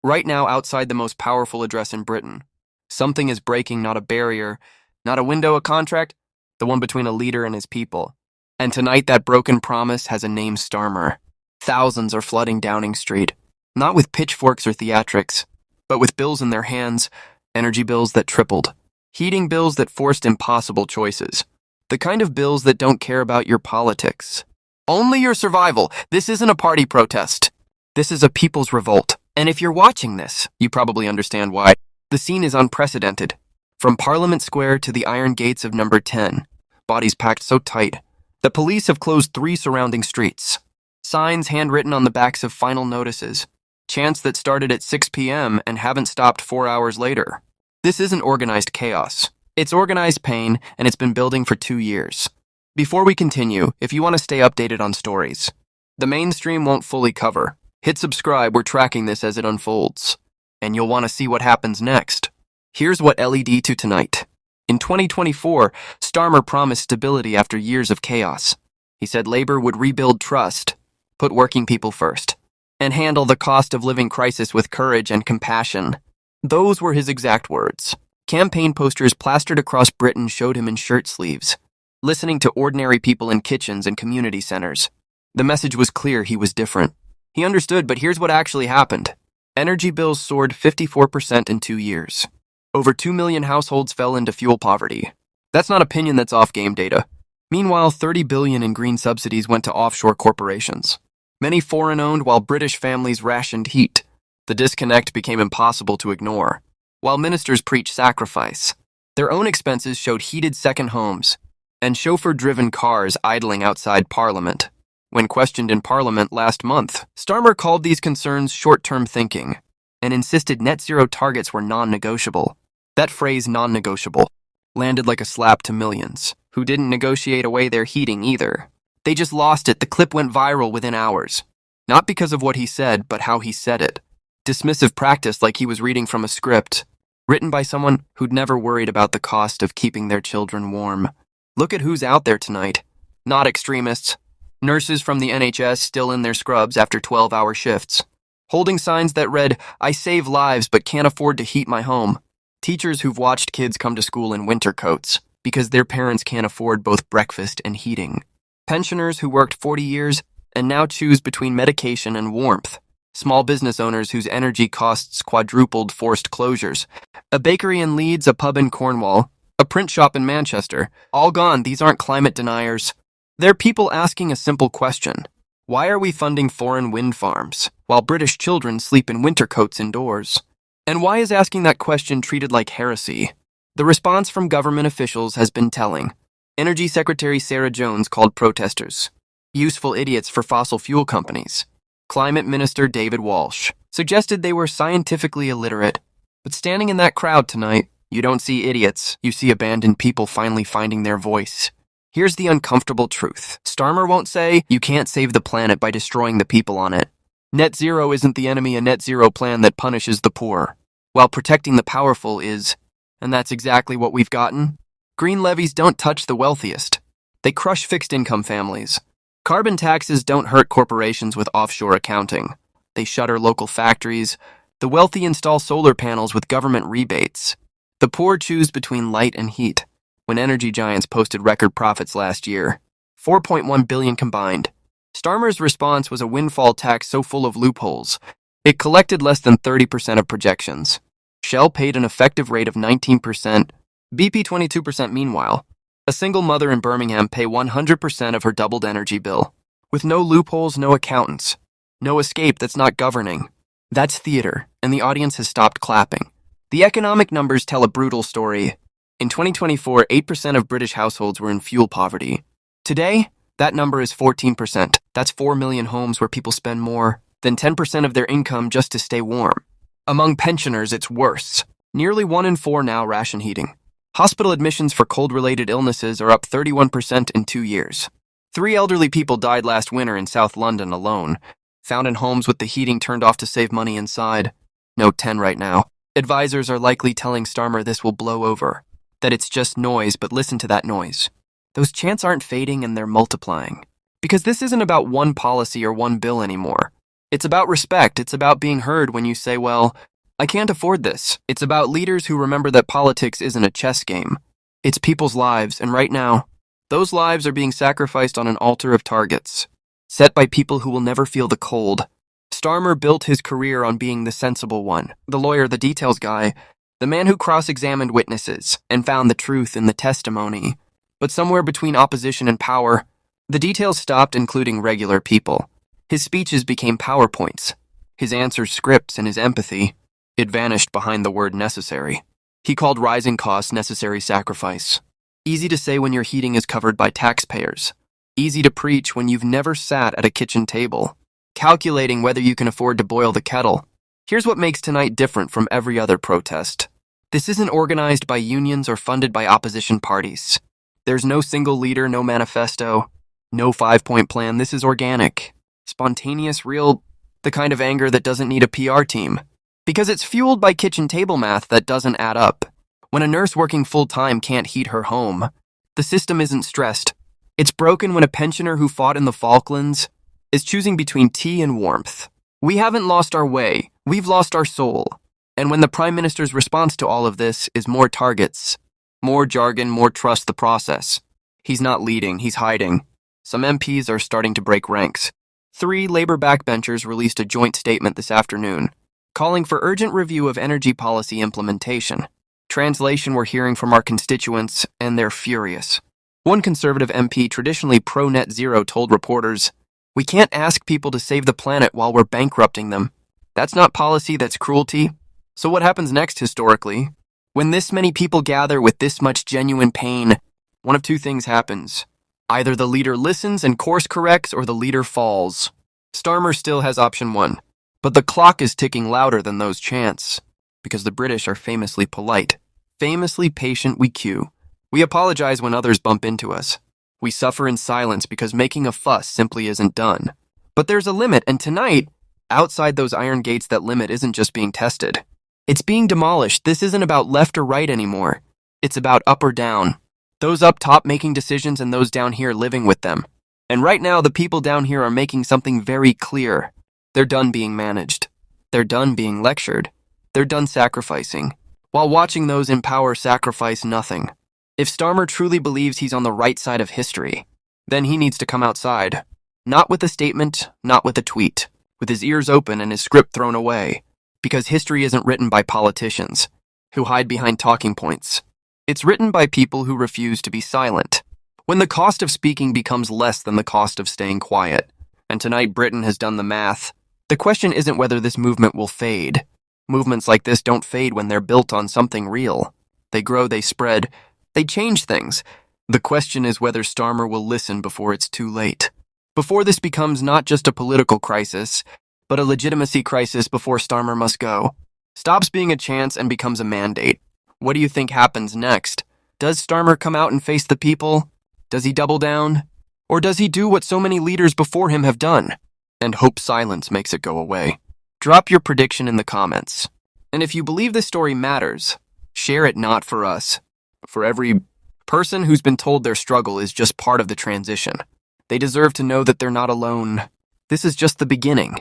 Right now, outside the most powerful address in Britain, something is breaking, not a barrier, not a window, a contract, the one between a leader and his people. And tonight, that broken promise has a name: Starmer. Thousands are flooding Downing Street, not with pitchforks or theatrics, but with bills in their hands, energy bills that tripled, heating bills that forced impossible choices, the kind of bills that don't care about your politics. Only your survival. This isn't a party protest. This is a people's revolt. And if you're watching this, you probably understand why. The scene is unprecedented. From Parliament Square to the iron gates of number 10, bodies packed so tight, the police have closed 3 surrounding streets. Signs handwritten on the backs of final notices. Chants that started at 6 p.m. and haven't stopped 4 hours later. This isn't organized chaos. It's organized pain, and it's been building for 2 years. Before we continue, if you want to stay updated on stories the mainstream won't fully cover, hit subscribe. We're tracking this as it unfolds. And you'll want to see what happens next. Here's what LED to tonight. In 2024, Starmer promised stability after years of chaos. He said Labour would rebuild trust, put working people first, and handle the cost of living crisis with courage and compassion. Those were his exact words. Campaign posters plastered across Britain showed him in shirt sleeves, listening to ordinary people in kitchens and community centers. The message was clear: he was different. He understood, but here's what actually happened. Energy bills soared 54% in 2 years. Over 2 million households fell into fuel poverty. That's not opinion, that's off-game data. Meanwhile, $30 billion in green subsidies went to offshore corporations. Many foreign-owned, while British families rationed heat. The disconnect became impossible to ignore. While ministers preached sacrifice, their own expenses showed heated second homes and chauffeur-driven cars idling outside Parliament. When questioned in Parliament last month, Starmer called these concerns short-term thinking and insisted net zero targets were non-negotiable. That phrase, non-negotiable, landed like a slap to millions, who didn't negotiate away their heating either. They just lost it. The clip went viral within hours. Not because of what he said, but how he said it. Dismissive practice, like he was reading from a script, written by someone who'd never worried about the cost of keeping their children warm. Look at who's out there tonight. Not extremists. Nurses from the NHS still in their scrubs after 12-hour shifts. Holding signs that read, "I save lives but can't afford to heat my home." Teachers who've watched kids come to school in winter coats because their parents can't afford both breakfast and heating. Pensioners who worked 40 years and now choose between medication and warmth. Small business owners whose energy costs quadrupled, forced closures. A bakery in Leeds, a pub in Cornwall, a print shop in Manchester. All gone. These aren't climate deniers. They're people asking a simple question. Why are we funding foreign wind farms while British children sleep in winter coats indoors? And why is asking that question treated like heresy? The response from government officials has been telling. Energy Secretary Sarah Jones called protesters useful idiots for fossil fuel companies. Climate Minister David Walsh suggested they were scientifically illiterate. But standing in that crowd tonight, you don't see idiots, you see abandoned people finally finding their voice. Here's the uncomfortable truth. Starmer won't say you can't save the planet by destroying the people on it. Net zero isn't the enemy, a net zero plan that punishes the poor, while protecting the powerful is, and that's exactly what we've gotten. Green levies don't touch the wealthiest. They crush fixed-income families. Carbon taxes don't hurt corporations with offshore accounting. They shutter local factories. The wealthy install solar panels with government rebates. The poor choose between light and heat. When energy giants posted record profits last year, $4.1 billion combined. Starmer's response was a windfall tax so full of loopholes, it collected less than 30% of projections. Shell paid an effective rate of 19%, BP 22%. Meanwhile, a single mother in Birmingham pay 100% of her doubled energy bill. With no loopholes, no accountants. No escape. That's not governing. That's theater, and the audience has stopped clapping. The economic numbers tell a brutal story. In 2024, 8% of British households were in fuel poverty. Today, that number is 14%. That's 4 million homes where people spend more than 10% of their income just to stay warm. Among pensioners, it's worse. Nearly 1 in 4 now ration heating. Hospital admissions for cold-related illnesses are up 31% in 2 years. 3 elderly people died last winter in South London alone, found in homes with the heating turned off to save money inside. Note 10 right now. Advisors are likely telling Starmer this will blow over, that it's just noise, but listen to that noise. Those chants aren't fading and they're multiplying. Because this isn't about one policy or one bill anymore. It's about respect. It's about being heard when you say, well, I can't afford this. It's about leaders who remember that politics isn't a chess game. It's people's lives, and right now, those lives are being sacrificed on an altar of targets, set by people who will never feel the cold. Starmer built his career on being the sensible one, the lawyer, the details guy, the man who cross-examined witnesses and found the truth in the testimony. But somewhere between opposition and power, the details stopped including regular people. His speeches became PowerPoints, his answers scripts, and his empathy, it vanished behind the word necessary. He called rising costs necessary sacrifice. Easy to say when your heating is covered by taxpayers. Easy to preach when you've never sat at a kitchen table, calculating whether you can afford to boil the kettle. Here's what makes tonight different from every other protest. This isn't organized by unions or funded by opposition parties. There's no single leader, no manifesto, no 5-point plan. This is organic, spontaneous, real, the kind of anger that doesn't need a PR team. Because it's fueled by kitchen table math that doesn't add up. When a nurse working full-time can't heat her home, the system isn't stressed. It's broken when a pensioner who fought in the Falklands is choosing between tea and warmth. We haven't lost our way. We've lost our soul. And when the Prime Minister's response to all of this is more targets, more jargon, more trust the process, he's not leading, he's hiding. Some MPs are starting to break ranks. 3 Labour backbenchers released a joint statement this afternoon, calling for urgent review of energy policy implementation. Translation, we're hearing from our constituents, and they're furious. One Conservative MP, traditionally pro-net zero, told reporters, "We can't ask people to save the planet while we're bankrupting them. That's not policy, that's cruelty." So what happens next historically? When this many people gather with this much genuine pain, one of two things happens. Either the leader listens and course corrects, or the leader falls. Starmer still has option 1. But the clock is ticking louder than those chants, because the British are famously polite, famously patient. We queue. We apologize when others bump into us. We suffer in silence because making a fuss simply isn't done. But there's a limit, and tonight, outside those iron gates, that limit isn't just being tested. It's being demolished. This isn't about left or right anymore. It's about up or down. Those up top making decisions and those down here living with them. And right now, the people down here are making something very clear. They're done being managed. They're done being lectured. They're done sacrificing, while watching those in power sacrifice nothing. If Starmer truly believes he's on the right side of history, then he needs to come outside. Not with a statement, not with a tweet, with his ears open and his script thrown away. Because history isn't written by politicians who hide behind talking points. It's written by people who refuse to be silent. When the cost of speaking becomes less than the cost of staying quiet, and tonight Britain has done the math, the question isn't whether this movement will fade. Movements like this don't fade when they're built on something real. They grow, they spread, they change things. The question is whether Starmer will listen before it's too late. Before this becomes not just a political crisis, but a legitimacy crisis. Before Starmer must go. Stops being a chance and becomes a mandate. What do you think happens next? Does Starmer come out and face the people? Does he double down? Or does he do what so many leaders before him have done, and hope silence makes it go away? Drop your prediction in the comments. And if you believe this story matters, share it. Not for us, for every person who's been told their struggle is just part of the transition. They deserve to know that they're not alone. This is just the beginning.